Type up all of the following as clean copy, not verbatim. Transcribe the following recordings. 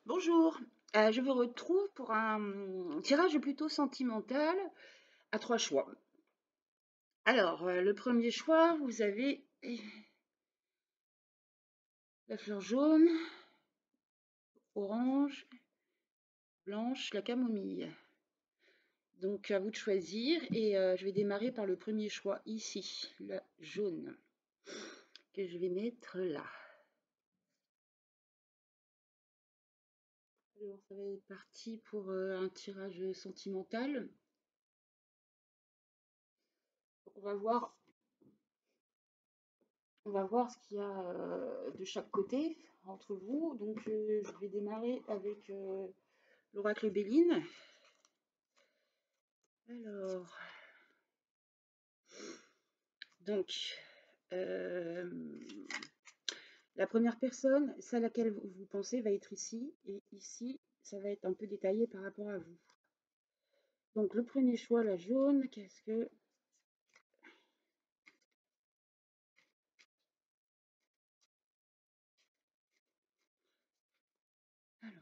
Bonjour, je vous retrouve pour un tirage plutôt sentimental à 3 choix. Alors, le premier choix, vous avez la fleur jaune, orange, blanche, la camomille. Donc à vous de choisir et je vais démarrer par le premier choix ici, la jaune, que je vais mettre là. Alors ça va être parti pour un tirage sentimental. Donc, on va voir ce qu'il y a de chaque côté entre vous. Donc, je vais démarrer avec l'oracle Béline. Alors, donc, euh, la première personne, celle à laquelle vous pensez, va être ici. Et ici, ça va être un peu détaillé par rapport à vous. Donc, le premier choix, la jaune, qu'est-ce que... Alors,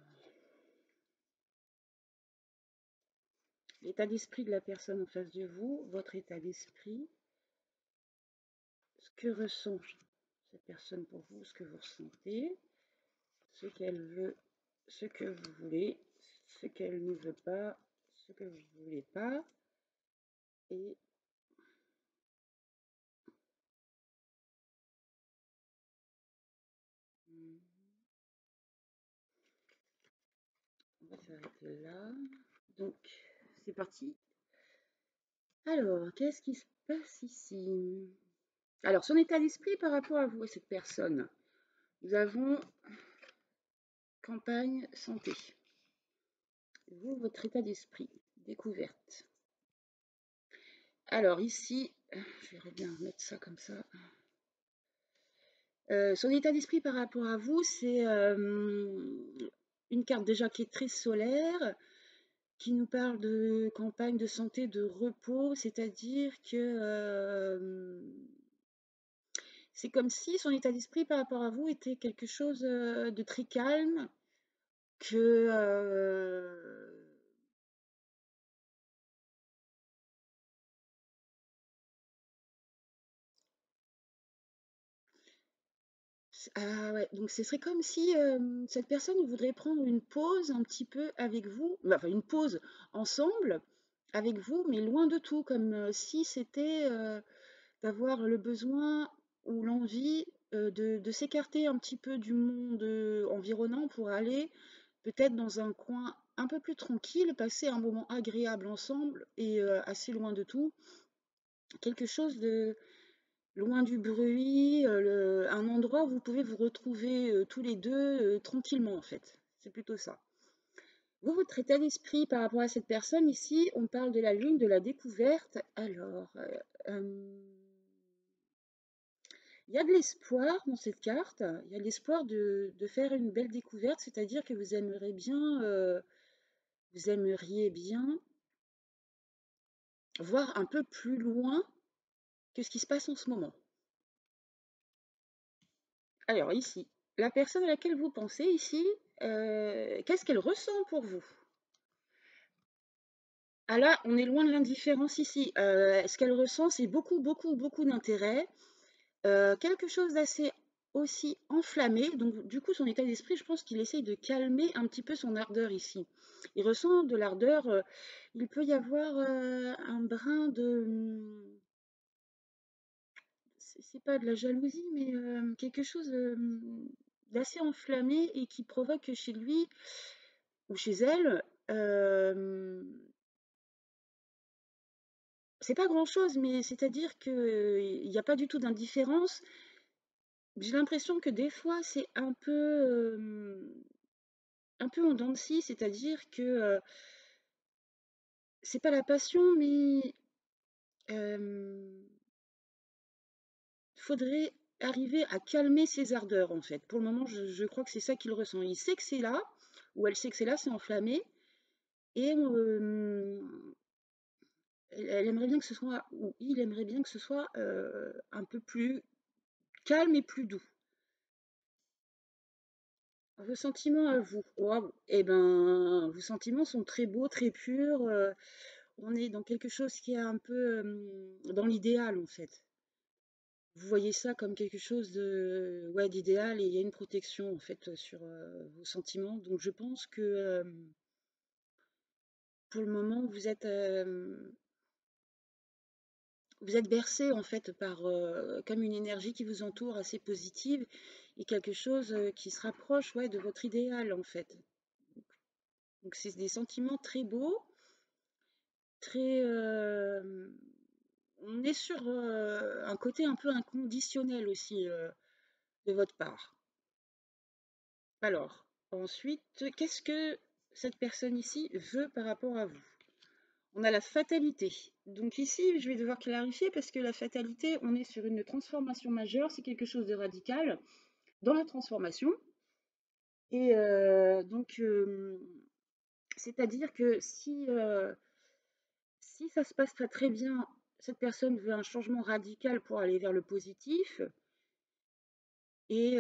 l'état d'esprit de la personne en face de vous, votre état d'esprit, ce que ressent cette personne pour vous, ce que vous ressentez, ce qu'elle veut, ce que vous voulez, ce qu'elle ne veut pas, ce que vous ne voulez pas. Et on va s'arrêter là. Donc, c'est parti. Alors, qu'est-ce qui se passe ici? Alors, son état d'esprit par rapport à vous et cette personne. Nous avons campagne santé. Vous, votre état d'esprit, découverte. Alors ici, je vais bien mettre ça comme ça. Son état d'esprit par rapport à vous, c'est une carte déjà qui est très solaire, qui nous parle de campagne de santé, de repos, c'est-à-dire que c'est comme si son état d'esprit par rapport à vous était quelque chose de très calme, que ah ouais, donc ce serait comme si cette personne voudrait prendre une pause un petit peu avec vous, enfin une pause ensemble avec vous, mais loin de tout, comme si c'était d'avoir le besoin ou l'envie de s'écarter un petit peu du monde environnant pour aller peut-être dans un coin un peu plus tranquille, passer un moment agréable ensemble et assez loin de tout, quelque chose de loin du bruit, un endroit où vous pouvez vous retrouver tous les deux tranquillement en fait. C'est plutôt ça. Vous, votre état d'esprit par rapport à cette personne ici, on parle de la lune, de la découverte. Alors, il y a de l'espoir dans cette carte. Il y a l'espoir de faire une belle découverte, c'est-à-dire que vous aimeriez bien voir un peu plus loin que ce qui se passe en ce moment. Alors ici, la personne à laquelle vous pensez ici, qu'est-ce qu'elle ressent pour vous? Ah là, on est loin de l'indifférence ici. Ce qu'elle ressent, c'est beaucoup, beaucoup, beaucoup d'intérêt, quelque chose d'assez aussi enflammé. Donc du coup, son état d'esprit, je pense qu'il essaye de calmer un petit peu son ardeur ici. Il ressent de l'ardeur, il peut y avoir un brin de... c'est pas de la jalousie, mais quelque chose d'assez enflammé et qui provoque chez lui ou chez elle, c'est pas grand-chose, mais c'est-à-dire qu'il n'y a pas du tout d'indifférence. J'ai l'impression que des fois, c'est un peu en dents de scie, c'est-à-dire que c'est pas la passion, mais faudrait arriver à calmer ses ardeurs, en fait. Pour le moment, je crois que c'est ça qu'il ressent. Il sait que c'est là, ou elle sait que c'est là, c'est enflammé, et elle aimerait bien que ce soit, ou il aimerait bien que ce soit un peu plus calme et plus doux. Vos sentiments à vous. Waouh! Eh ben, vos sentiments sont très beaux, très purs. On est dans quelque chose qui est un peu dans l'idéal en fait. Vous voyez ça comme quelque chose de, ouais, d'idéal et il y a une protection en fait sur vos sentiments. Donc je pense que pour le moment vous êtes bercé en fait par comme une énergie qui vous entoure assez positive et quelque chose qui se rapproche, ouais, de votre idéal en fait. Donc c'est des sentiments très beaux, très on est sur un côté un peu inconditionnel aussi de votre part. Alors, ensuite, qu'est-ce que cette personne ici veut par rapport à vous? On a la fatalité. Donc ici, je vais devoir clarifier parce que la fatalité, on est sur une transformation majeure, c'est quelque chose de radical dans la transformation. Et c'est-à-dire que si ça se passe très très bien, cette personne veut un changement radical pour aller vers le positif. Et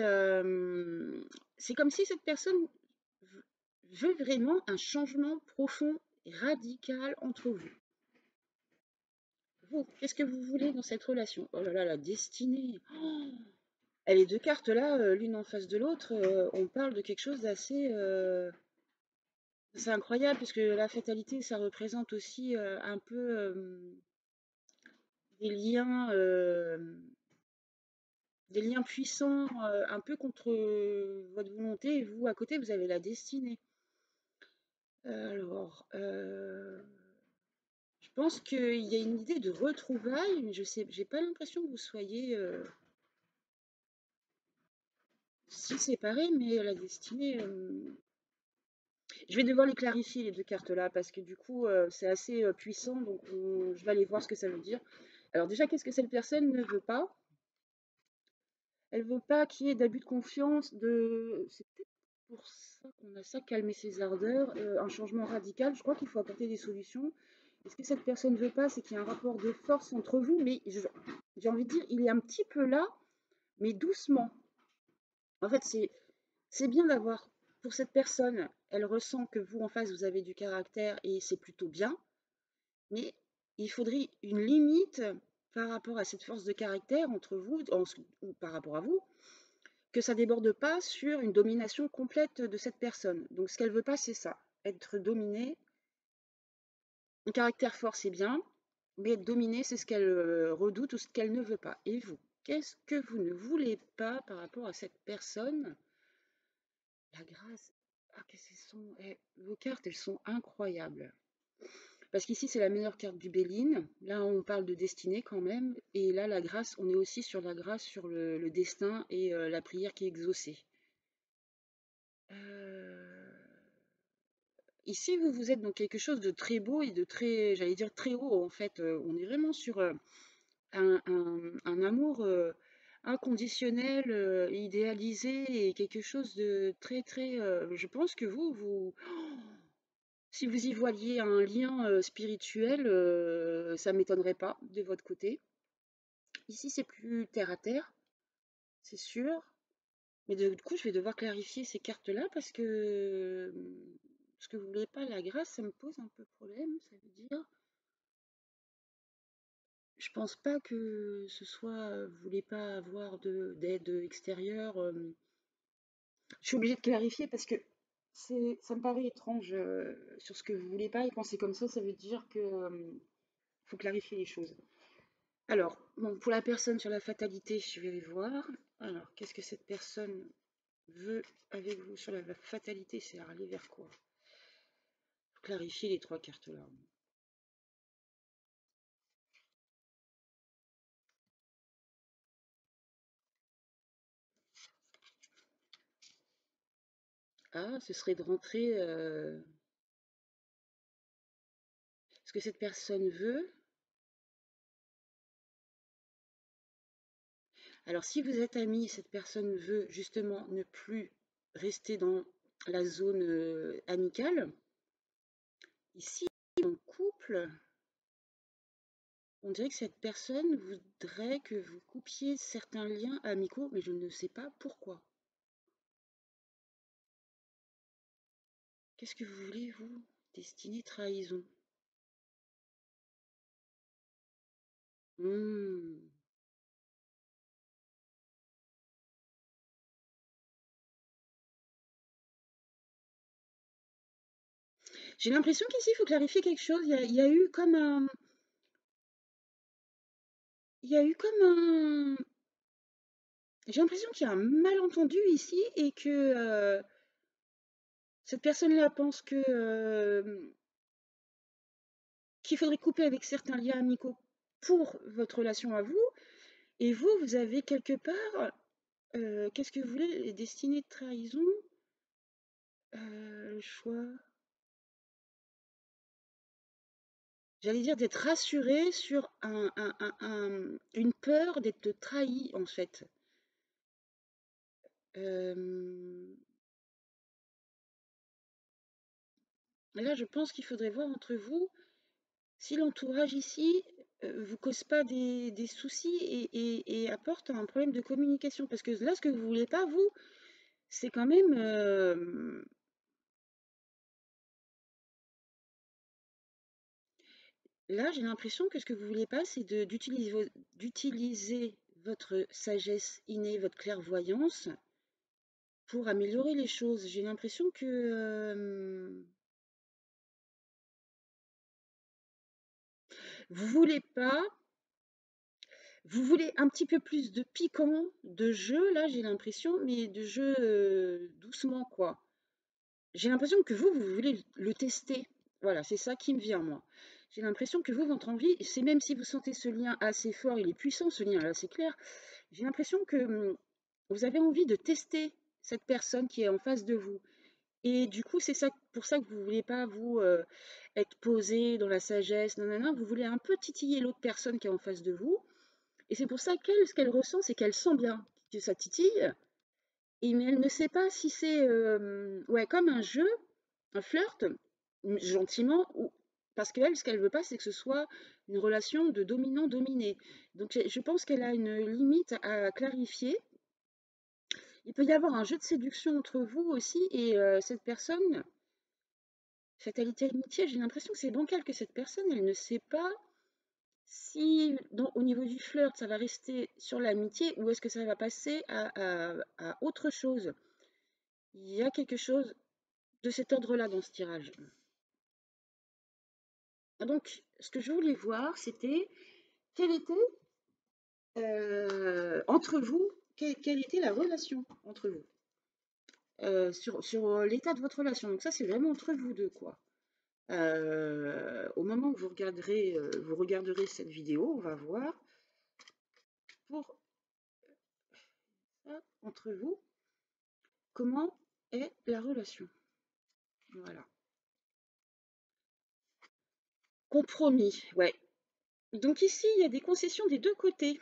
c'est comme si cette personne veut vraiment un changement profond et radical entre vous. Vous, qu'est-ce que vous voulez dans cette relation? Oh là là, la destinée. Oh, et les deux cartes là, l'une en face de l'autre, on parle de quelque chose d'assez c'est incroyable puisque la fatalité, ça représente aussi un peu des liens, des liens puissants, un peu contre votre volonté. Et vous, à côté, vous avez la destinée. Alors, je pense qu'il y a une idée de retrouvailles, mais je sais, j'ai pas l'impression que vous soyez si séparés, mais la destinée. Je vais devoir les clarifier les deux cartes là, parce que du coup, c'est assez puissant, donc je vais aller voir ce que ça veut dire. Alors déjà, qu'est-ce que cette personne ne veut pas? Elle veut pas qu'il y ait d'abus de confiance, c'est peut-être pour ça qu'on a ça, calmer ses ardeurs, un changement radical. Je crois qu'il faut apporter des solutions. Et ce que cette personne ne veut pas, c'est qu'il y ait un rapport de force entre vous, mais j'ai envie de dire, il est un petit peu là, mais doucement. En fait, c'est bien d'avoir, pour cette personne, elle ressent que vous, en face, vous avez du caractère et c'est plutôt bien, mais il faudrait une limite par rapport à cette force de caractère entre vous, ou par rapport à vous, que ça déborde pas sur une domination complète de cette personne. Donc ce qu'elle veut pas, c'est ça, être dominée. Un caractère fort, c'est bien, mais être dominée, c'est ce qu'elle redoute ou ce qu'elle ne veut pas. Et vous, qu'est-ce que vous ne voulez pas par rapport à cette personne? La grâce. Ah, qu'est-ce qu'elles sont vos cartes, elles sont incroyables. Parce qu'ici, c'est la meilleure carte du Béline. Là, on parle de destinée quand même. Et là, la grâce, on est aussi sur la grâce, sur le destin et la prière qui est exaucée. Euh, Ici, vous êtes dans quelque chose de très beau et de très, j'allais dire très haut en fait. On est vraiment sur un amour inconditionnel, idéalisé et quelque chose de très très. Je pense que si vous y voiliez un lien spirituel, ça m'étonnerait pas de votre côté. Ici, c'est plus terre à terre, c'est sûr. Mais du coup, je vais devoir clarifier ces cartes-là parce que ce que vous voulez pas, la grâce, ça me pose un peu problème. Ça veut dire, je pense pas que ce soit, vous voulez pas avoir d'aide extérieure. Je suis obligée de clarifier parce que ça me paraît étrange sur ce que vous voulez pas et quand c'est comme ça veut dire que faut clarifier les choses. Alors, bon, pour la personne sur la fatalité, je vais voir. Alors, qu'est-ce que cette personne veut avec vous sur la fatalité? C'est aller vers quoi? Clarifier les trois cartes là. Ah, ce serait de rentrer ce que cette personne veut. Alors, si vous êtes amis, cette personne veut justement ne plus rester dans la zone amicale. Ici, en couple, on dirait que cette personne voudrait que vous coupiez certains liens amicaux, mais je ne sais pas pourquoi. Qu'est-ce que vous voulez, vous? Destinée trahison. Hmm. J'ai l'impression qu'ici, il faut clarifier quelque chose. Il y a eu comme un... Il y a eu comme un... J'ai l'impression qu'il y a un malentendu ici et que cette personne-là pense que qu'il faudrait couper avec certains liens amicaux pour votre relation à vous. Et vous, vous avez quelque part... qu'est-ce que vous voulez? Les destinées de trahison? Le choix... J'allais dire d'être rassuré sur une peur d'être trahi, en fait. Euh, Là, je pense qu'il faudrait voir entre vous si l'entourage ici vous cause pas des soucis et apporte un problème de communication. Parce que là, ce que vous voulez pas, vous, c'est quand même... là, j'ai l'impression que ce que vous voulez pas, c'est d'utiliser votre sagesse innée, votre clairvoyance pour améliorer les choses. J'ai l'impression que vous voulez pas, vous voulez un petit peu plus de piquant, de jeu, là, j'ai l'impression, mais de jeu doucement, quoi. J'ai l'impression que vous voulez le tester. Voilà, c'est ça qui me vient, moi. J'ai l'impression que vous, votre envie, c'est même si vous sentez ce lien assez fort, il est puissant, ce lien-là, c'est clair. J'ai l'impression que vous avez envie de tester cette personne qui est en face de vous. Et du coup, c'est ça, pour ça que vous voulez pas, vous, être posé dans la sagesse, nanana, vous voulez un peu titiller l'autre personne qui est en face de vous. Et c'est pour ça qu'elle, ce qu'elle ressent, c'est qu'elle sent bien que ça titille, et mais elle ne sait pas si c'est ouais, comme un jeu, un flirt, gentiment, ou parce qu'elle, ce qu'elle veut pas, c'est que ce soit une relation de dominant-dominé. Donc je pense qu'elle a une limite à clarifier. Il peut y avoir un jeu de séduction entre vous aussi, et cette personne, fatalité amitié, j'ai l'impression que c'est bancal, que cette personne, elle ne sait pas si au niveau du flirt, ça va rester sur l'amitié ou est-ce que ça va passer à autre chose. Il y a quelque chose de cet ordre-là dans ce tirage. Donc, ce que je voulais voir, c'était quelle était, entre vous, quelle était la relation entre vous, sur l'état de votre relation. Donc ça, c'est vraiment entre vous deux, quoi. Au moment où vous regarderez cette vidéo, on va voir pour ça, entre vous, comment est la relation. Voilà. Compromis, ouais. Donc ici, il y a des concessions des deux côtés.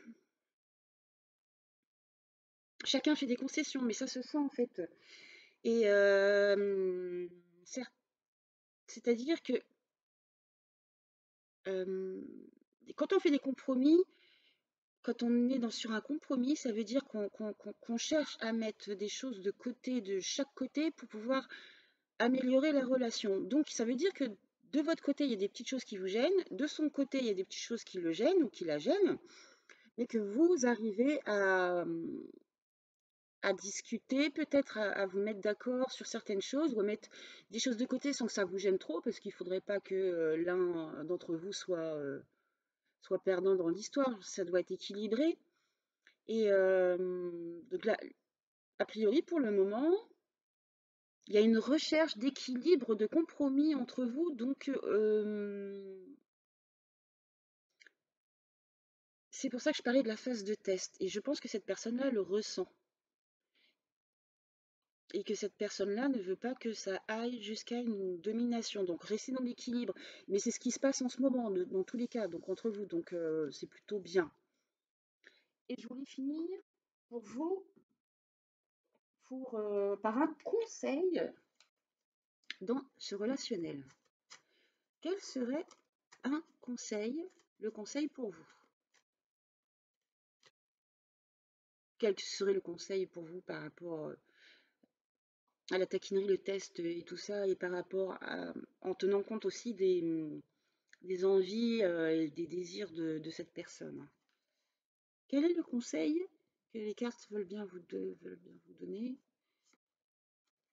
Chacun fait des concessions, mais ça se sent en fait. Et c'est-à-dire que euh, quand on fait des compromis, quand on est sur un compromis, ça veut dire qu'on cherche à mettre des choses de côté, de chaque côté, pour pouvoir améliorer la relation. Donc ça veut dire que de votre côté, il y a des petites choses qui vous gênent, de son côté, il y a des petites choses qui le gênent ou qui la gênent, mais que vous arrivez à discuter, peut-être à vous mettre d'accord sur certaines choses, ou à mettre des choses de côté sans que ça vous gêne trop, parce qu'il ne faudrait pas que l'un d'entre vous soit perdant dans l'histoire, ça doit être équilibré. Et donc là, a priori, pour le moment, il y a une recherche d'équilibre, de compromis entre vous, donc c'est pour ça que je parlais de la phase de test, et je pense que cette personne-là le ressent. Et que cette personne-là ne veut pas que ça aille jusqu'à une domination. Donc restez dans l'équilibre. Mais c'est ce qui se passe en ce moment, dans tous les cas, donc entre vous. Donc c'est plutôt bien. Et je voulais finir pour vous par un conseil dans ce relationnel. Quel serait un conseil, le conseil pour vous? Quel serait le conseil pour vous par rapport à la taquinerie, le test et tout ça, et par rapport à, en tenant compte aussi des envies et des désirs de cette personne. Quel est le conseil que les cartes veulent bien vous donner?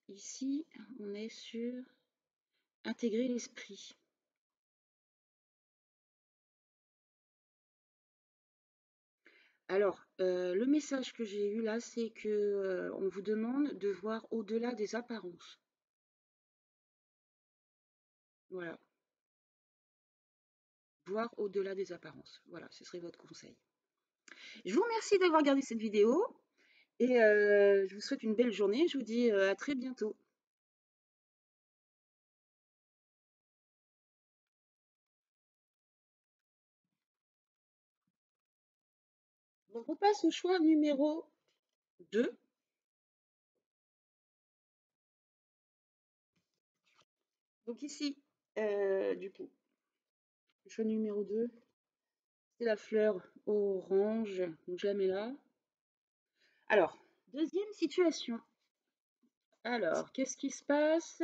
Ici, on est sur intégrer l'esprit. Alors, le message que j'ai eu là, c'est que on vous demande de voir au-delà des apparences. Voilà, voir au-delà des apparences. Voilà, ce serait votre conseil. Je vous remercie d'avoir regardé cette vidéo et je vous souhaite une belle journée. Je vous dis à très bientôt. Donc, on passe au choix numéro 2. Donc ici, du coup, le choix numéro 2, c'est la fleur orange, donc je la mets là. Alors, deuxième situation. Alors, qu'est-ce qui se passe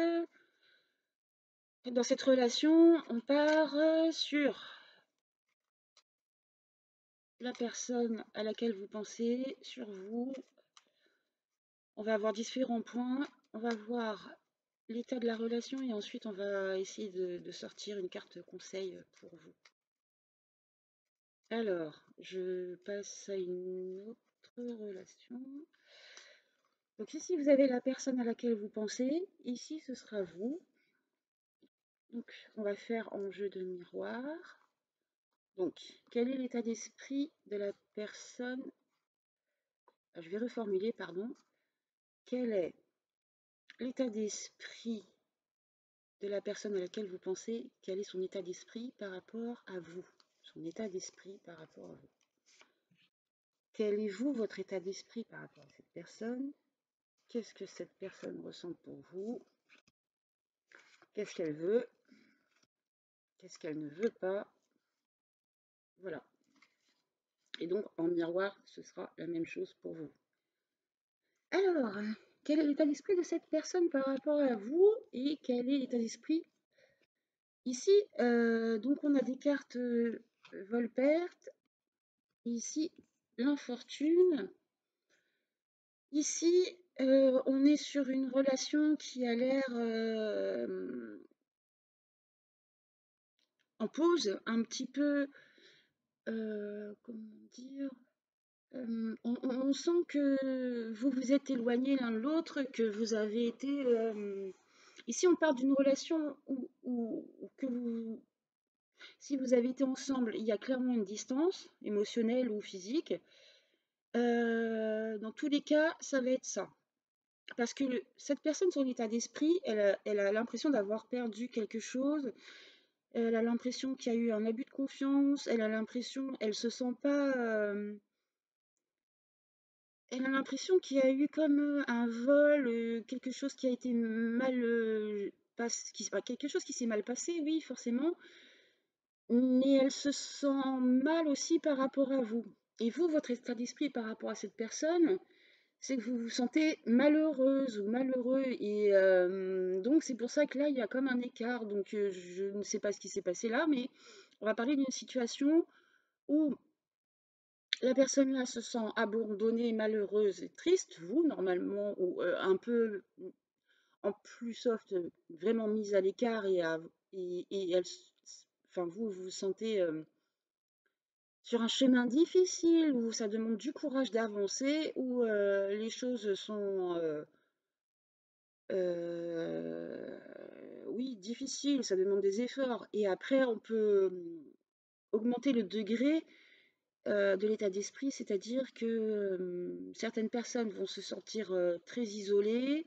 dans cette relation? On part sur la personne à laquelle vous pensez, sur vous. On va avoir différents points. On va voir l'état de la relation et ensuite on va essayer de sortir une carte conseil pour vous. Alors, je passe à une autre relation. Donc ici, vous avez la personne à laquelle vous pensez. Ici, ce sera vous. Donc, on va faire en jeu de miroir. Donc, quel est l'état d'esprit de la personne? Je vais reformuler, pardon. Quel est l'état d'esprit de la personne à laquelle vous pensez? Quel est son état d'esprit par rapport à vous? Son état d'esprit par rapport à vous. Quel est vous, votre état d'esprit par rapport à cette personne? Qu'est-ce que cette personne ressent pour vous? Qu'est-ce qu'elle veut? Qu'est-ce qu'elle ne veut pas? Voilà. Et donc, en miroir, ce sera la même chose pour vous. Alors, quel est l'état d'esprit de cette personne par rapport à vous et quel est l'état d'esprit ici? Donc, on a des cartes vol-perte. Ici, l'infortune. Ici, on est sur une relation qui a l'air en pause, un petit peu, comment dire, on sent que vous vous êtes éloignés l'un de l'autre, que vous avez été... ici, on parle d'une relation où que vous, si vous avez été ensemble, il y a clairement une distance émotionnelle ou physique. Dans tous les cas, ça va être ça. Parce que cette personne, son état d'esprit, elle a l'impression d'avoir perdu quelque chose. Elle a l'impression qu'il y a eu un abus de confiance. Elle a l'impression, elle se sent pas... elle a l'impression qu'il y a eu comme un vol, quelque chose qui a été mal quelque chose qui s'est mal passé, oui, forcément. Mais elle se sent mal aussi par rapport à vous. Et vous, votre état d'esprit par rapport à cette personne, c'est que vous vous sentez malheureuse ou malheureux. Et donc, c'est pour ça que là, il y a comme un écart. Donc, je ne sais pas ce qui s'est passé là, mais on va parler d'une situation où la personne là se sent abandonnée, malheureuse et triste, vous normalement, ou un peu en plus soft, vraiment mise à l'écart et elle, enfin vous vous sentez sur un chemin difficile où ça demande du courage d'avancer, où les choses sont oui difficiles, ça demande des efforts. Et après on peut augmenter le degré de l'état d'esprit, c'est-à-dire que certaines personnes vont se sentir très isolées,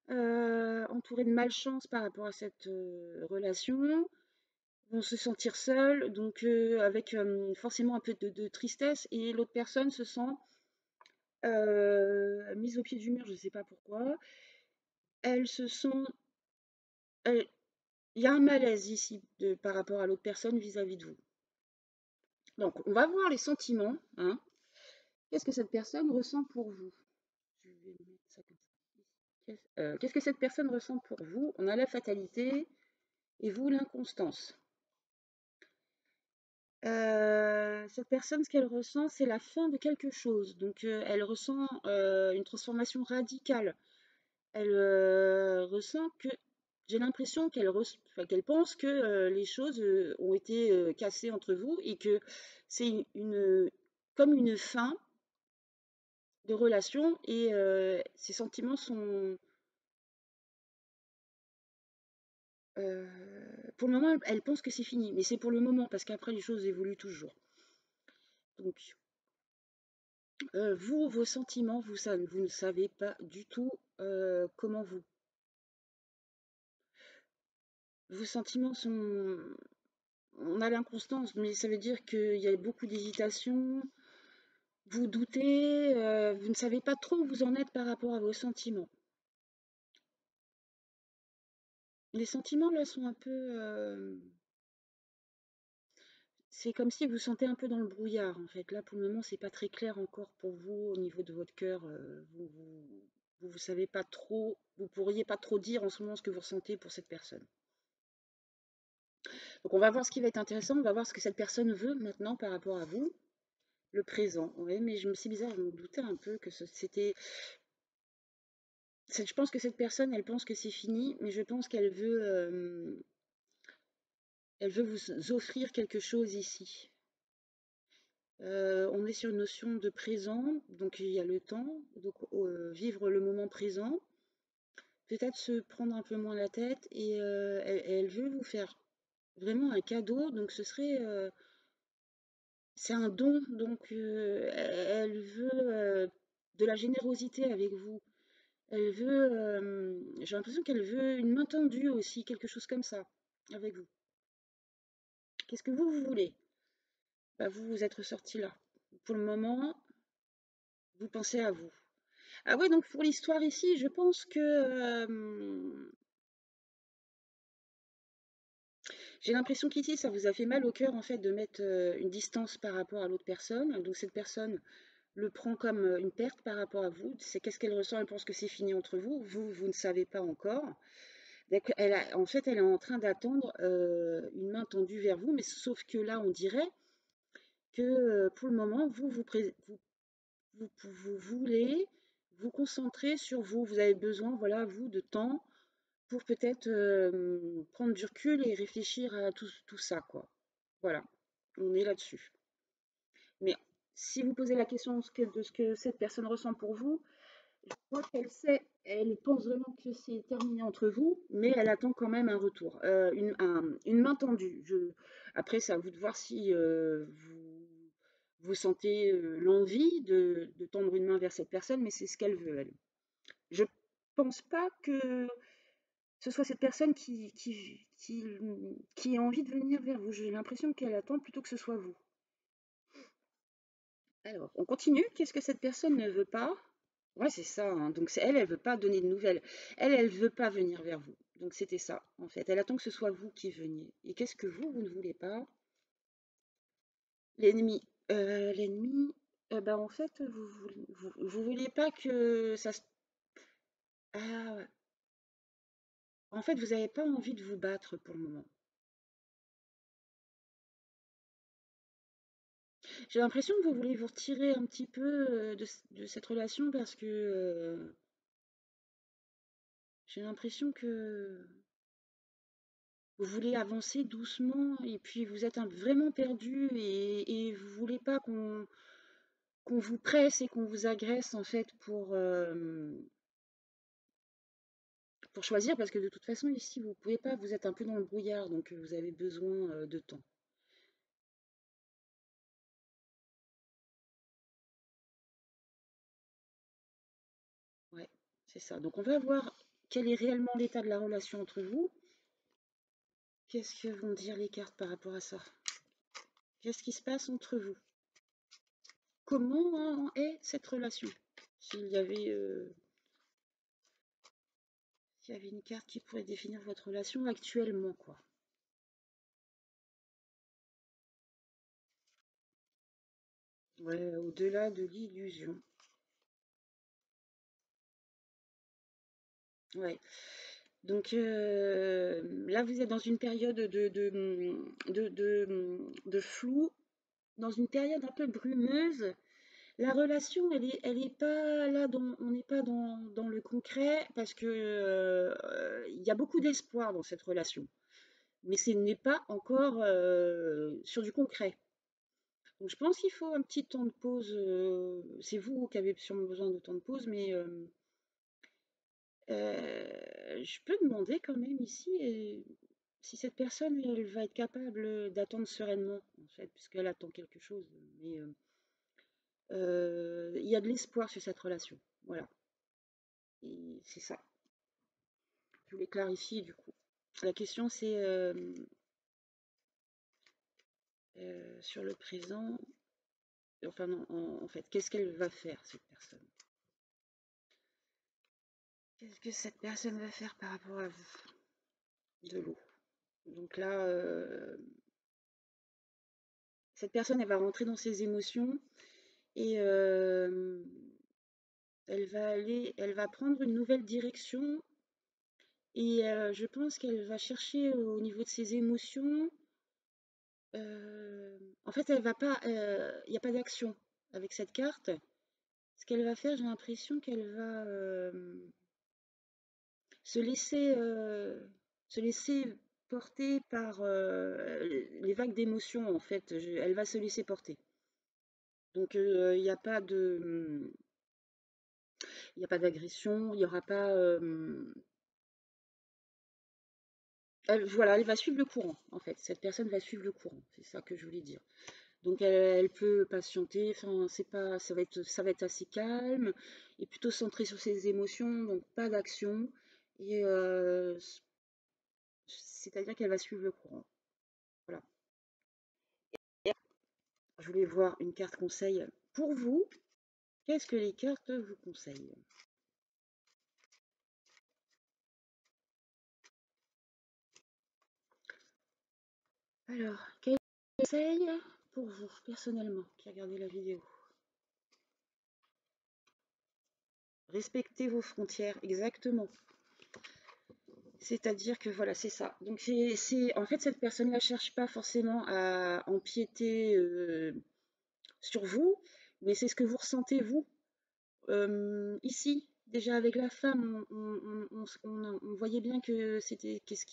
entourées de malchance par rapport à cette relation, vont se sentir seules, donc avec forcément un peu de tristesse, et l'autre personne se sent mise au pied du mur, je ne sais pas pourquoi. Elle se sent... il y a un malaise ici par rapport à l'autre personne vis-à-vis de vous. Donc, on va voir les sentiments, hein. Qu'est-ce que cette personne ressent pour vous? Je vais mettre ça comme ça. Qu'est-ce que cette personne ressent pour vous? On a la fatalité et vous l'inconstance. Cette personne, ce qu'elle ressent, c'est la fin de quelque chose. Donc, elle ressent une transformation radicale. Elle ressent que j'ai l'impression enfin, qu'elle pense que les choses ont été cassées entre vous et que c'est comme une fin de relation et ses sentiments sont euh, pour le moment, elle pense que c'est fini, mais c'est pour le moment parce qu'après les choses évoluent toujours. Donc, vous, vos sentiments, vous ne savez pas du tout comment vos sentiments sont. On a l'inconstance, mais ça veut dire qu'il y a beaucoup d'hésitation. Vous doutez, vous ne savez pas trop où vous en êtes par rapport à vos sentiments. Les sentiments là sont un peu. C'est comme si vous sentez un peu dans le brouillard en fait. Là pour le moment c'est pas très clair encore pour vous au niveau de votre cœur. Vous savez pas trop, vous pourriez pas trop dire en ce moment ce que vous ressentez pour cette personne. Donc on va voir ce qui va être intéressant, on va voir ce que cette personne veut maintenant par rapport à vous, le présent. Oui, mais c'est bizarre, je me doutais un peu que c'était. Je pense que cette personne, elle pense que c'est fini, mais je pense elle veut vous offrir quelque chose ici. On est sur une notion de présent, donc il y a le temps, donc vivre le moment présent, peut-être se prendre un peu moins la tête et elle veut vous faire vraiment un cadeau, donc c'est un don, donc elle veut de la générosité avec vous. Elle veut, j'ai l'impression qu'elle veut une main tendue aussi, quelque chose comme ça, avec vous. Qu'est-ce que vous voulez? Bah, vous vous êtes ressorti là. Pour le moment, vous pensez à vous. Ah ouais, donc pour l'histoire ici, je pense que j'ai l'impression qu'ici, ça vous a fait mal au cœur en fait de mettre une distance par rapport à l'autre personne. Donc cette personne le prend comme une perte par rapport à vous. C'est qu'est-ce qu'elle ressent? Elle pense que c'est fini entre vous. Vous ne savez pas encore. Donc en fait, elle est en train d'attendre une main tendue vers vous, mais sauf que là, on dirait que pour le moment, vous voulez vous concentrer sur vous. Vous avez besoin, voilà, vous, de temps pour peut-être prendre du recul et réfléchir à tout ça, quoi. Voilà, on est là-dessus. Mais si vous posez la question de ce que cette personne ressent pour vous, je crois qu'elle sait, elle pense vraiment que c'est terminé entre vous, mais elle attend quand même un retour, une main tendue. Après, c'est à vous de voir si vous sentez l'envie de tendre une main vers cette personne, mais c'est ce qu'elle veut, elle. Je pense pas que ce soit cette personne qui a envie de venir vers vous. J'ai l'impression qu'elle attend plutôt que ce soit vous. Alors, on continue. Qu'est-ce que cette personne ne veut pas? Ouais, c'est ça, hein. Donc elle, elle veut pas donner de nouvelles. Elle veut pas venir vers vous. Donc c'était ça, en fait. Elle attend que ce soit vous qui veniez. Et qu'est-ce que vous ne voulez pas? L'ennemi. L'ennemi, bah, en fait, vous vouliez pas que ça se... Ah, ouais. En fait, vous n'avez pas envie de vous battre pour le moment. J'ai l'impression que vous voulez vous retirer un petit peu de cette relation parce que j'ai l'impression que vous voulez avancer doucement et puis vous êtes vraiment perdu et vous voulez pas qu'on vous presse et qu'on vous agresse en fait pour choisir parce que de toute façon ici vous pouvez pas, vous êtes un peu dans le brouillard donc vous avez besoin de temps. Ouais, c'est ça. Donc on va voir quel est réellement l'état de la relation entre vous. Qu'est-ce que vont dire les cartes par rapport à ça? Qu'est-ce qui se passe entre vous? Comment est cette relation? S'il y avait, euh, s'il y avait une carte qui pourrait définir votre relation actuellement, quoi. Ouais, au-delà de l'illusion. Ouais. Donc là, vous êtes dans une période de flou, dans une période un peu brumeuse. La relation, elle est pas là, on n'est pas dans le concret parce que il y a beaucoup d'espoir dans cette relation, mais ce n'est pas encore sur du concret. Donc je pense qu'il faut un petit temps de pause. C'est vous qui avez sûrement besoin de temps de pause, mais je peux demander quand même ici si cette personne elle va être capable d'attendre sereinement, en fait, puisqu'elle attend quelque chose. Mais il y a de l'espoir sur cette relation. Voilà. Et c'est ça. Je voulais clarifier du coup. La question c'est sur le présent. Enfin non, en fait, qu'est-ce qu'elle va faire cette personne? Qu'est-ce que cette personne va faire par rapport à vous? De l'eau. Donc là, cette personne, elle va rentrer dans ses émotions et elle va prendre une nouvelle direction et je pense qu'elle va chercher au niveau de ses émotions. En fait, elle va pas, il n'y a pas d'action avec cette carte. Ce qu'elle va faire, j'ai l'impression qu'elle va se laisser, se laisser porter par les vagues d'émotions. En fait, elle va se laisser porter. Donc, il n'y a pas d'agression, il n'y aura pas. Voilà, elle va suivre le courant, en fait. Cette personne va suivre le courant, c'est ça que je voulais dire. Donc elle peut patienter, enfin c'est pas, ça va être assez calme et plutôt centré sur ses émotions, donc pas d'action. Et c'est-à-dire qu'elle va suivre le courant. Voilà. Je voulais voir une carte conseil pour vous. Qu'est-ce que les cartes vous conseillent? Alors, quel conseil pour vous personnellement qui regardez la vidéo? Respectez vos frontières, exactement. C'est-à-dire que voilà, c'est ça. Donc en fait, cette personne-là cherche pas forcément à empiéter sur vous, mais c'est ce que vous ressentez vous. Ici, déjà avec la femme, on voyait bien que c'était qu'est-ce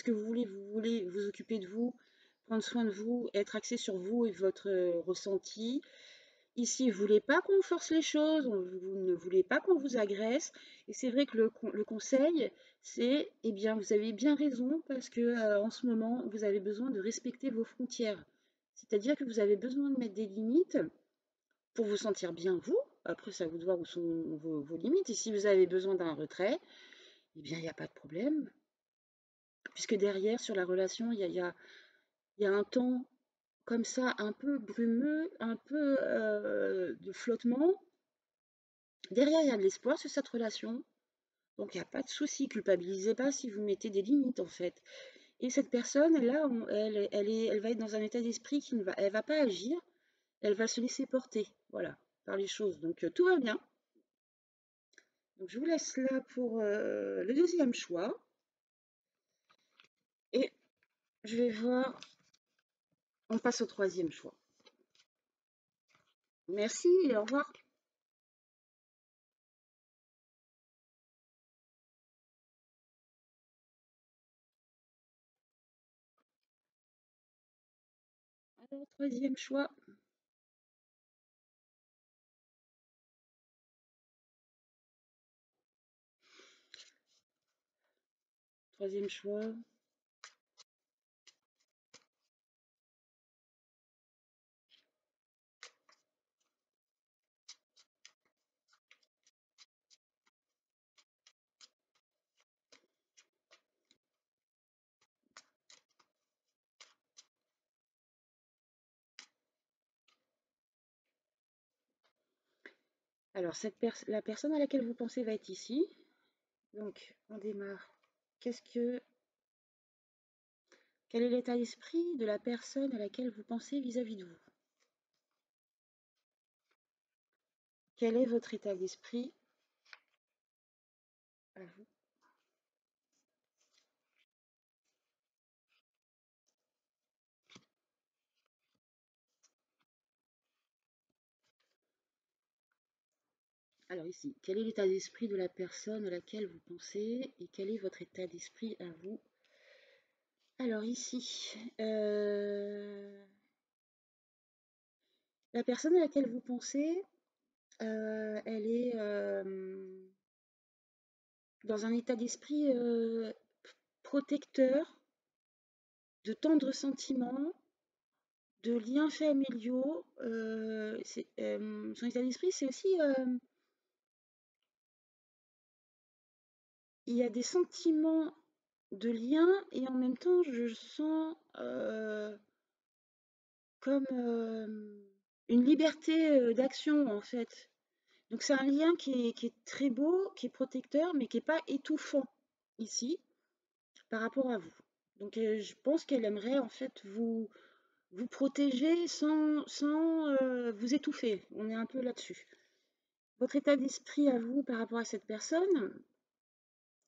que vous voulez vous occuper de vous, prendre soin de vous, être axé sur vous et votre ressenti. Ici, vous ne voulez pas qu'on force les choses, vous ne voulez pas qu'on vous agresse. Et c'est vrai que le conseil, c'est, eh bien, vous avez bien raison parce que en ce moment, vous avez besoin de respecter vos frontières. C'est-à-dire que vous avez besoin de mettre des limites pour vous sentir bien vous. Après, ça vous de voir où sont vos limites. Et si vous avez besoin d'un retrait, eh bien, il n'y a pas de problème. Puisque derrière, sur la relation, il y a un temps comme ça, un peu brumeux, un peu de flottement. Derrière, il y a de l'espoir sur cette relation. Donc, il n'y a pas de souci. Culpabilisez pas si vous mettez des limites, en fait. Et cette personne, là, elle va être dans un état d'esprit qui ne va, elle va pas agir. Elle va se laisser porter, voilà, par les choses. Donc, tout va bien. Donc, je vous laisse là pour le deuxième choix. Et je vais voir. On passe au troisième choix. Merci et au revoir. Alors, troisième choix. Troisième choix. Alors, la personne à laquelle vous pensez va être ici. Donc, on démarre. Quel est l'état d'esprit de la personne à laquelle vous pensez vis-à-vis de vous? Quel est votre état d'esprit à vous. Alors ici, quel est l'état d'esprit de la personne à laquelle vous pensez et quel est votre état d'esprit à vous? Alors ici, la personne à laquelle vous pensez, elle est dans un état d'esprit protecteur, de tendres sentiments, de liens familiaux. Son état d'esprit, c'est aussi, il y a des sentiments de lien et en même temps, je sens comme une liberté d'action en fait. Donc c'est un lien qui est très beau, qui est protecteur, mais qui n'est pas étouffant ici par rapport à vous. Donc je pense qu'elle aimerait en fait vous protéger sans vous étouffer. On est un peu là-dessus. Votre état d'esprit à vous par rapport à cette personne,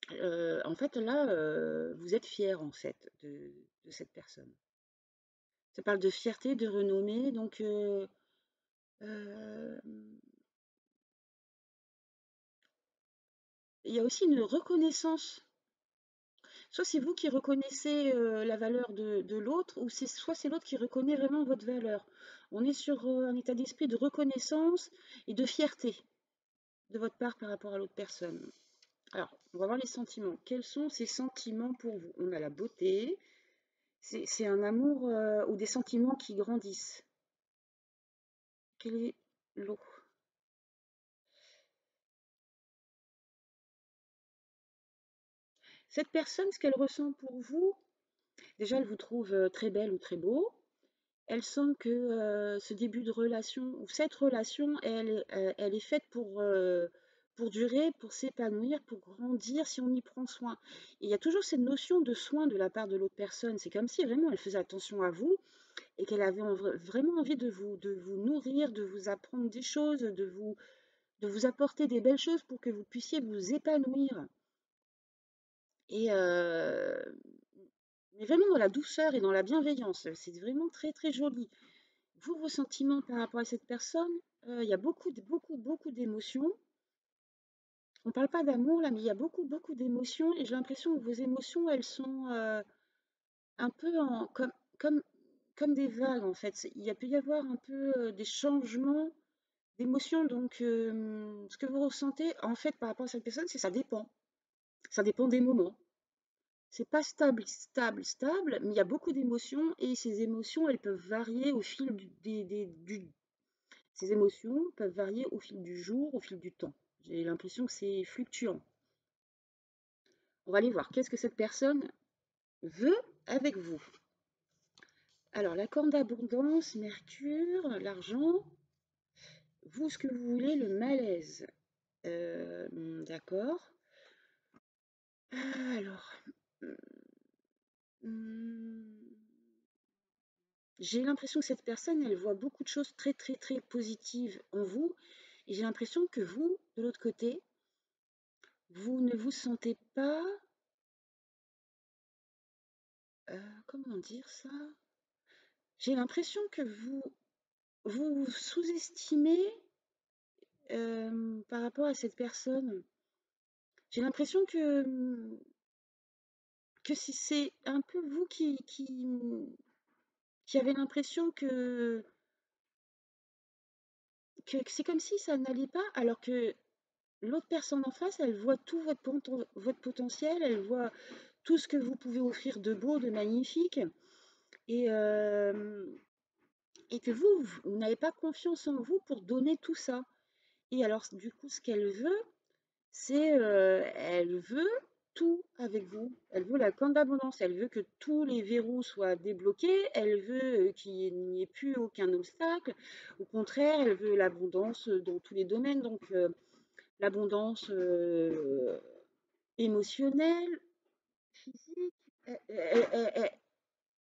en fait là, vous êtes fier en fait de cette personne. Ça parle de fierté, de renommée, donc euh, il y a aussi une reconnaissance. Soit c'est vous qui reconnaissez la valeur de l'autre, ou soit c'est l'autre qui reconnaît vraiment votre valeur. On est sur un état d'esprit de reconnaissance et de fierté de votre part par rapport à l'autre personne. Alors, on va voir les sentiments. Quels sont ces sentiments pour vous? On a la beauté, c'est un amour ou des sentiments qui grandissent. Quelle est l'eau? Cette personne, ce qu'elle ressent pour vous, déjà, elle vous trouve très belle ou très beau. Elle sent que ce début de relation, ou cette relation, elle est faite pour durer, pour s'épanouir, pour grandir si on y prend soin. Et il y a toujours cette notion de soin de la part de l'autre personne. C'est comme si vraiment elle faisait attention à vous et qu'elle avait vraiment envie de vous nourrir, de vous apprendre des choses, de vous apporter des belles choses pour que vous puissiez vous épanouir. Et mais vraiment dans la douceur et dans la bienveillance. C'est vraiment très très joli. Vous, vos sentiments par rapport à cette personne, il y a beaucoup d'émotions. On ne parle pas d'amour là, mais il y a beaucoup d'émotions et j'ai l'impression que vos émotions, elles sont un peu comme, comme des vagues en fait. Peut y avoir un peu des changements d'émotions. Donc, ce que vous ressentez en fait par rapport à cette personne, c'est ça dépend. Ça dépend des moments. C'est pas stable, mais il y a beaucoup d'émotions et ces émotions, elles peuvent varier au fil ces émotions peuvent varier au fil du jour, au fil du temps. J'ai l'impression que c'est fluctuant. On va aller voir qu'est-ce que cette personne veut avec vous. Alors, la corne d'abondance, Mercure, l'argent, vous, ce que vous voulez, le malaise. D'accord. Alors, hum, j'ai l'impression que cette personne, elle voit beaucoup de choses très positives en vous. Et j'ai l'impression que vous, de l'autre côté, vous ne vous sentez pas, comment dire ça? J'ai l'impression que vous sous-estimez par rapport à cette personne. J'ai l'impression que c'est un peu vous qui avez l'impression que c'est comme si ça n'allait pas, alors que l'autre personne en face, elle voit tout votre potentiel, elle voit tout ce que vous pouvez offrir de beau, de magnifique, et, euh, et que vous n'avez pas confiance en vous pour donner tout ça. Et alors, du coup, ce qu'elle veut, elle veut tout avec vous. Elle veut la corne d'abondance. Elle veut que tous les verrous soient débloqués. Elle veut qu'il n'y ait plus aucun obstacle. Au contraire, elle veut l'abondance dans tous les domaines. Donc, l'abondance émotionnelle, physique.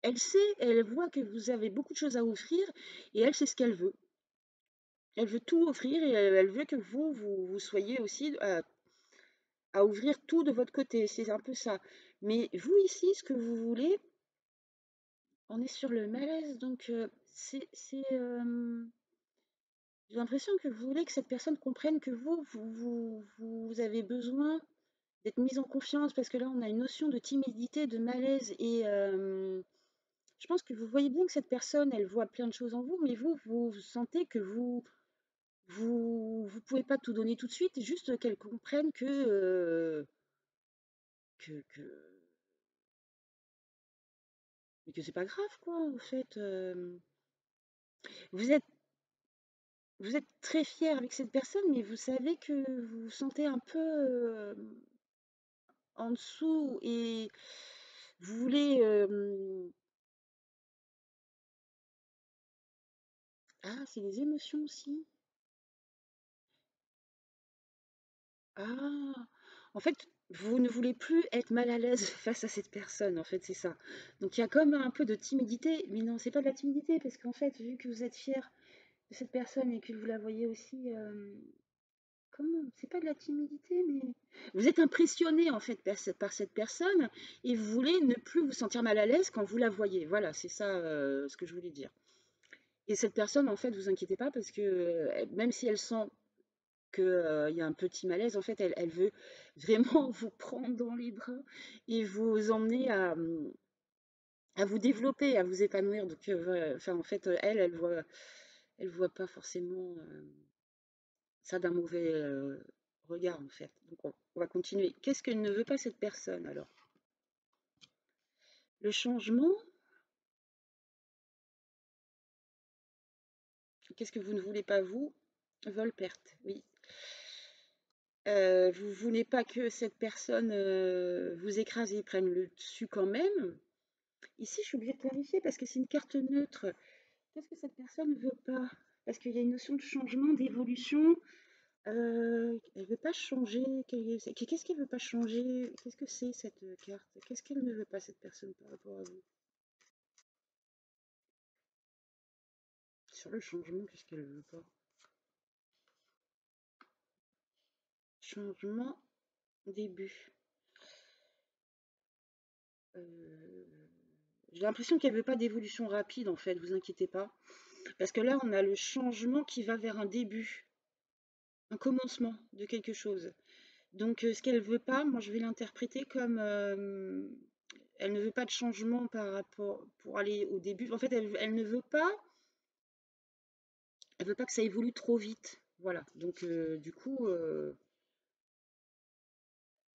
Elle sait, elle voit que vous avez beaucoup de choses à offrir et elle sait ce qu'elle veut. Elle veut tout offrir et elle veut que vous soyez aussi à ouvrir tout de votre côté, c'est un peu ça. Mais vous ici, ce que vous voulez, on est sur le malaise, donc j'ai l'impression que vous voulez que cette personne comprenne que vous avez besoin d'être mise en confiance, parce que là, on a une notion de timidité, de malaise, et je pense que vous voyez bien que cette personne, elle voit plein de choses en vous, mais vous sentez que vous pouvez pas tout donner tout de suite, juste qu'elle comprenne que mais que c'est pas grave, quoi, en fait. Vous êtes, vous êtes très fier avec cette personne, mais vous savez que vous vous sentez un peu en dessous et vous voulez. Ah, c'est les émotions aussi. Ah, en fait, vous ne voulez plus être mal à l'aise face à cette personne, en fait, c'est ça. Donc il y a comme un peu de timidité, mais non, c'est pas de la timidité, parce qu'en fait, vu que vous êtes fier de cette personne et que vous la voyez aussi, comment? C'est pas de la timidité, mais vous êtes impressionné en fait par cette personne et vous voulez ne plus vous sentir mal à l'aise quand vous la voyez. Voilà, c'est ça ce que je voulais dire. Et cette personne, en fait, vous inquiétez pas parce que même si elle sent qu'il y a un petit malaise, en fait, elle veut vraiment vous prendre dans les bras et vous emmener à vous développer, à vous épanouir. Donc, enfin, en fait, elle voit pas forcément ça d'un mauvais regard, en fait. Donc, on va continuer. Qu'est-ce que ne veut pas cette personne, alors? Le changement, qu'est-ce que vous ne voulez pas, vous? Vol-perte, oui. Vous voulez pas que cette personne vous écrase et prenne le dessus quand même. Ici, je suis obligée de clarifier parce que c'est une carte neutre. Qu'est-ce que cette personne ne veut pas? Parce qu'il y a une notion de changement, d'évolution. Elle veut pas changer. Qu'est-ce qu'elle veut pas changer? Qu'est-ce que c'est cette carte? Qu'est-ce qu'elle ne veut pas, cette personne, par rapport à vous? Sur le changement, qu'est-ce qu'elle veut pas? Changement, début. Euh, J'ai l'impression qu'elle veut pas d'évolution rapide, en fait, vous inquiétez pas. Parce que là, on a le changement qui va vers un début, un commencement de quelque chose. Donc, ce qu'elle veut pas, moi, je vais l'interpréter comme elle ne veut pas de changement par rapport pour aller au début. En fait, elle ne veut pas, elle veut pas que ça évolue trop vite. Voilà. Donc, du coup,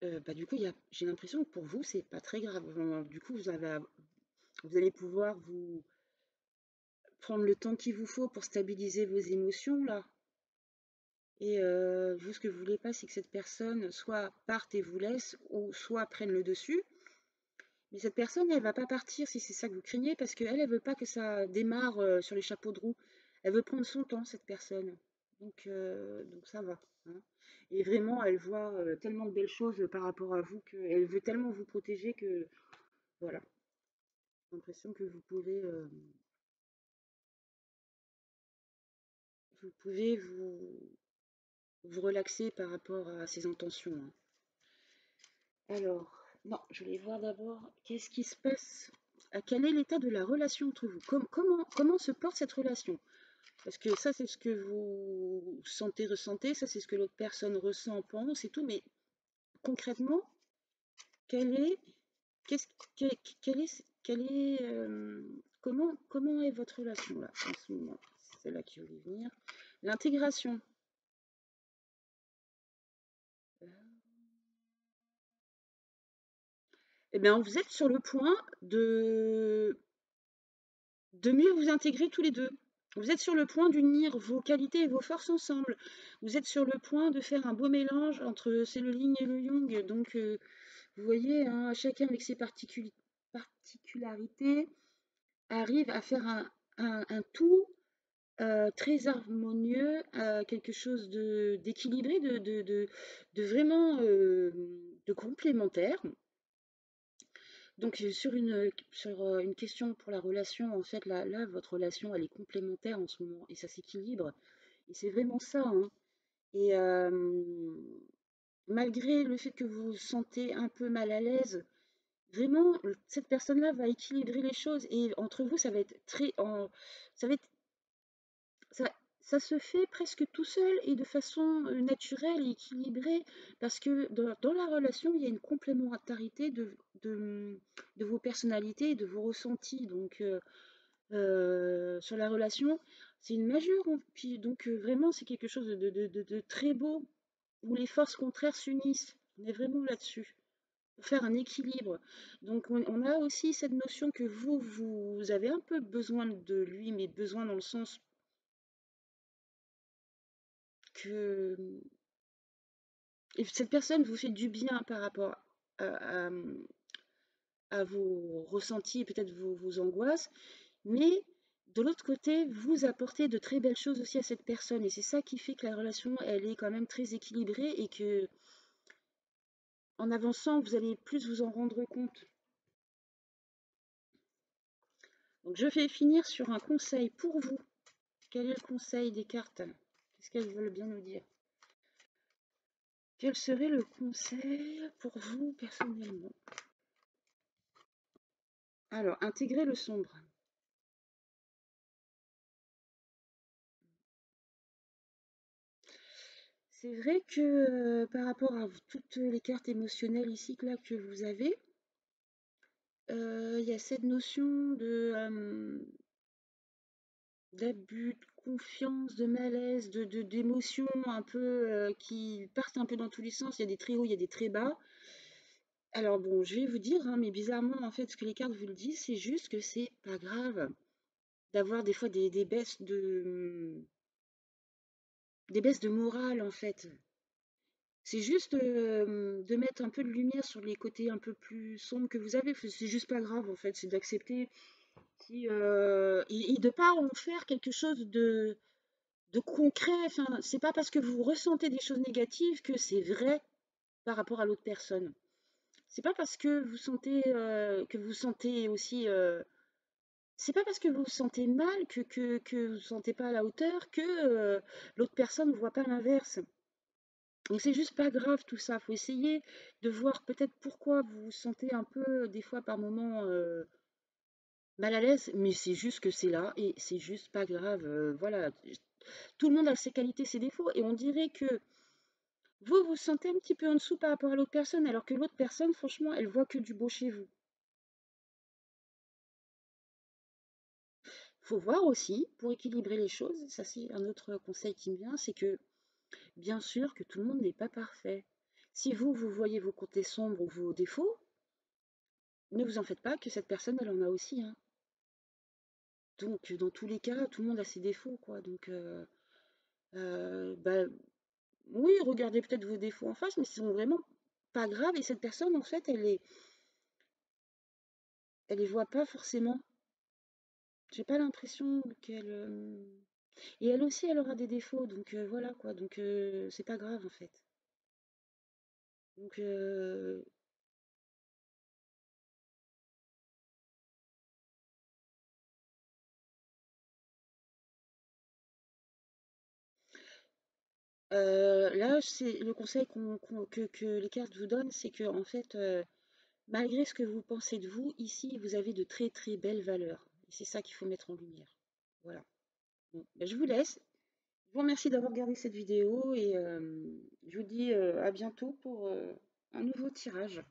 j'ai l'impression que pour vous, c'est pas très grave. Du coup, vous allez pouvoir vous prendre le temps qu'il vous faut pour stabiliser vos émotions là. Et vous, ce que vous voulez pas, c'est que cette personne soit parte et vous laisse, ou soit prenne le dessus. Mais cette personne, elle va pas partir si c'est ça que vous craignez, parce qu'elle, elle veut pas que ça démarre sur les chapeaux de roue. Elle veut prendre son temps, cette personne. Donc ça va, hein. Et vraiment, elle voit tellement de belles choses par rapport à vous qu'elle veut tellement vous protéger que, voilà, j'ai l'impression que vous pouvez vous relaxer par rapport à ses intentions, hein. Alors, non, je voulais voir d'abord qu'est-ce qui se passe, quel est l'état de la relation entre vous, comment se porte cette relation? Parce que ça, c'est ce que vous sentez, ressentez, ça, c'est ce que l'autre personne ressent, pense et tout, mais concrètement, quel est, qu'est-ce, quel est, comment est votre relation là, en ce moment? C'est là qui voulait venir. L'intégration. Eh bien, vous êtes sur le point de mieux vous intégrer tous les deux. Vous êtes sur le point d'unir vos qualités et vos forces ensemble. Vous êtes sur le point de faire un beau mélange entre c'est le yin et le yang. Donc, vous voyez, hein, chacun avec ses particularités arrive à faire un tout très harmonieux, quelque chose d'équilibré, de vraiment de complémentaire. Donc sur une question pour la relation, en fait, là, votre relation, elle est complémentaire en ce moment et ça s'équilibre. Et c'est vraiment ça, hein. Et malgré le fait que vous vous sentez un peu mal à l'aise, vraiment, cette personne-là va équilibrer les choses et entre vous, ça va être ça va être, ça, ça se fait presque tout seul et de façon naturelle et équilibrée parce que dans la relation, il y a une complémentarité de vos personnalités et de vos ressentis. Donc, sur la relation, c'est une majeure, hein. Puis donc, vraiment, c'est quelque chose de très beau où les forces contraires s'unissent. On est vraiment là-dessus pour faire un équilibre. Donc on a aussi cette notion que vous avez un peu besoin de lui, mais besoin dans le sens que cette personne vous fait du bien par rapport à, à- à vos ressentis, peut-être vos angoisses, mais de l'autre côté, vous apportez de très belles choses aussi à cette personne. Et c'est ça qui fait que la relation, elle est quand même très équilibrée et que en avançant, vous allez plus vous en rendre compte. Donc je vais finir sur un conseil pour vous. Quel est le conseil des cartes? Qu'est-ce qu'elles veulent bien nous dire? Quel serait le conseil pour vous personnellement? Alors, intégrer le sombre. C'est vrai que par rapport à toutes les cartes émotionnelles ici que vous avez, il y a cette notion d'abus de confiance, de malaise, d'émotions un peu qui partent un peu dans tous les sens. Il y a des très hauts, il y a des très bas. Alors bon, je vais vous dire, hein, mais bizarrement, en fait, ce que les cartes vous le disent, c'est juste que c'est pas grave d'avoir des fois des baisses de morale, en fait. C'est juste de mettre un peu de lumière sur les côtés un peu plus sombres que vous avez. C'est juste pas grave, en fait. C'est d'accepter si, et de pas en faire quelque chose de concret. Enfin, c'est pas parce que vous ressentez des choses négatives que c'est vrai par rapport à l'autre personne. C'est pas parce que vous sentez aussi c'est pas parce que vous vous sentez mal que vous vous sentez pas à la hauteur que l'autre personne ne voit pas l'inverse. Donc c'est juste pas grave tout ça. Faut essayer de voir peut-être pourquoi vous vous sentez un peu des fois par moments mal à l'aise, mais c'est juste que c'est là et c'est juste pas grave. Voilà, tout le monde a ses qualités, ses défauts et on dirait que vous vous sentez un petit peu en dessous par rapport à l'autre personne, alors que l'autre personne, franchement, elle voit que du beau chez vous. Faut voir aussi, pour équilibrer les choses, ça c'est un autre conseil qui me vient, c'est que bien sûr que tout le monde n'est pas parfait. Si vous, vous voyez vos côtés sombres ou vos défauts, ne vous en faites pas que cette personne, elle en a aussi, hein. Donc, dans tous les cas, tout le monde a ses défauts, quoi. Donc, bah, oui, regardez peut-être vos défauts en face, mais ils sont vraiment pas graves. Et cette personne, en fait, elle les voit pas forcément. J'ai pas l'impression qu'elle. Et elle aussi, elle aura des défauts. Donc, voilà, quoi. Donc, c'est pas grave, en fait. Donc, là, c'est le conseil que les cartes vous donnent, c'est que en fait, malgré ce que vous pensez de vous, ici, vous avez de très très belles valeurs. Et c'est ça qu'il faut mettre en lumière. Voilà. Bon, ben, je vous laisse. Je vous remercie d'avoir regardé cette vidéo et je vous dis à bientôt pour un nouveau tirage.